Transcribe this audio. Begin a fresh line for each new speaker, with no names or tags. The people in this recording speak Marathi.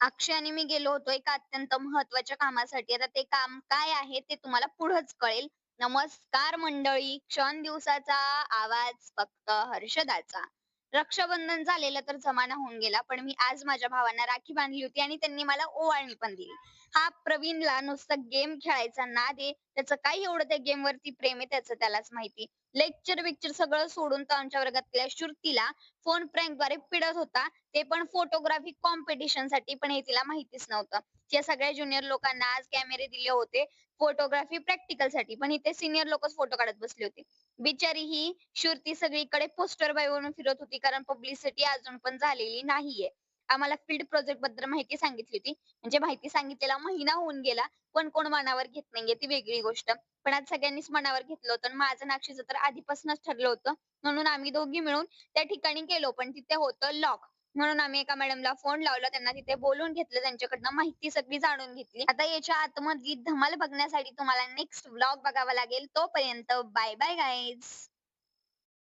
अक्षय आणि मी गेलो होतो एका अत्यंत महत्त्वाच्या कामासाठी. आता ते काम काय आहे ते तुम्हाला पुढंच कळेल. नमस्कार मंडळी. क्षण दिवसाचा आवाज फक्त हर्षदाचा. रक्षाबंधन झालेलं तर जमाना होऊन गेला. पण मी आज माझ्या भावांना राखी बांधली होती आणि त्यांनी मला ओवाळणी पण दिली. हा प्रवीणला नुसतं गेम खेळायचा नाद आहे. त्याचं काय एवढं त्या गेमवरती प्रेम आहे त्याचं त्यालाच माहिती. लेक्चर-बिक्चर सगळं सोडून तो आमच्या वर्गातल्या श्रुतीला फोन प्रँकद्वारे पिडत होता. ते पण फोटोग्राफी कॉम्पिटिशनसाठी, पण हे तिला माहितीच नव्हतं. या सगळ्या ज्युनियर लोकांना आज कॅमेरे दिले होते फोटोग्राफी प्रॅक्टिकलसाठी, पण इथे सीनियर लोकच फोटो काढत बसली होती. बिचारी ही श्रुती सगळीकडे पोस्टर बॉय बनून फिरत होती, कारण पब्लिसिटी अजून पण झालेली नाहीये. आम्हाला फील्ड प्रोजेक्टबद्दल माहिती सांगितली होती. म्हणजे माहिती सांगितलेला महिना होऊन गेला, पण कोण मनावर घेत नाहीये ती वेगळी गोष्ट. पण आज सगळ्यांनीच मनावर घेतलं होतं आणि माझं आणि तर आधीपासूनच ठरलं होतं. म्हणून आम्ही दोघी मिळून त्या ठिकाणी गेलो, पण तिथे होतं लॉक. म्हणून आम्ही एका मॅडमला फोन लावला. त्यांना तिथे बोलवून घेतलं. त्यांच्याकडनं माहिती सगळी जाणून घेतली. आता याच्या आतमधली धमाल बघण्यासाठी तुम्हाला नेक्स्ट व्लॉग बघावा लागेल. तोपर्यंत बाय बाय गाईज.